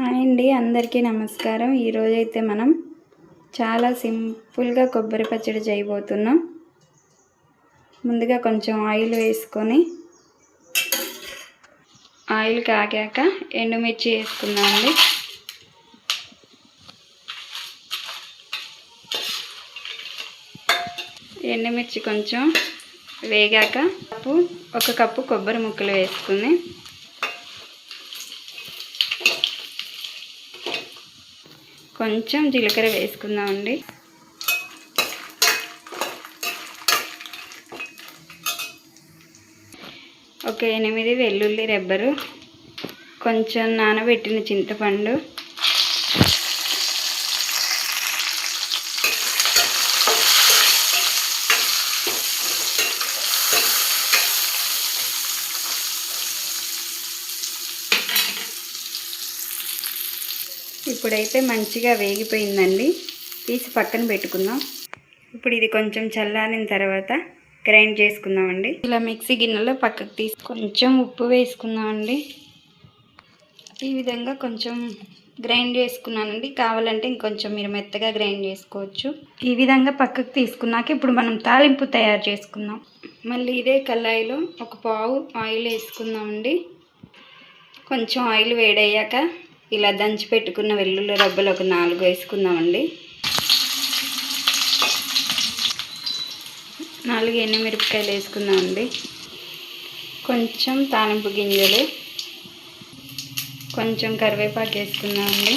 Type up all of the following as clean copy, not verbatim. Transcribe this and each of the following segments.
Hi అండి, అందరికీ నమస్కారం. ఈరోజైతే మనం చాలా సింపుల్గా కొబ్బరి పచ్చడి చేయబోతున్నాం. ముందుగా కొంచెం ఆయిల్ వేసుకొని ఆయిల్ కాగాక ఎండుమిర్చి వేసుకున్నామండి. ఎండుమిర్చి కొంచెం వేగాక ఒక కప్పు కొబ్బరి ముక్కలు వేసుకుని కొంచెం జీలకర్ర వేసుకుందామండి. ఒక 8 వెల్లుల్లి రెబ్బలు, కొంచెం నానబెట్టిన చింతపండు, ఇప్పుడైతే మంచిగా వేగిపోయిందండి. తీసి పక్కన పెట్టుకుందాం. ఇప్పుడు ఇది కొంచెం చల్లారిన తర్వాత గ్రైండ్ చేసుకుందామండి. ఇలా మిక్సీ గిన్నెలో పక్కకు తీసి కొంచెం ఉప్పు వేసుకుందామండి. ఈ విధంగా కొంచెం గ్రైండ్ చేసుకున్నానండి. కావాలంటే ఇంకొంచెం మీరు మెత్తగా గ్రైండ్ చేసుకోవచ్చు. ఈ విధంగా పక్కకు తీసుకున్నాక ఇప్పుడు మనం తాలింపు తయారు చేసుకుందాం. మళ్ళీ ఇదే కళాయిలో ఒక పావు ఆయిల్ వేసుకుందామండి. కొంచెం ఆయిల్ వేడయ్యాక ఇలా దంచి పెట్టుకున్న వెల్లుల్లి రబ్బలు ఒక 4 వేసుకుందామండి. 4 ఎండుమిరపకాయలు వేసుకుందామండి. కొంచెం తాలింపు గింజలు, కొంచెం కరివేపాకు వేసుకుందామండి.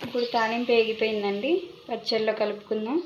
ఇప్పుడు తాలింపు వేగిపోయిందండి. పచ్చళ్ళలో కలుపుకుందాం.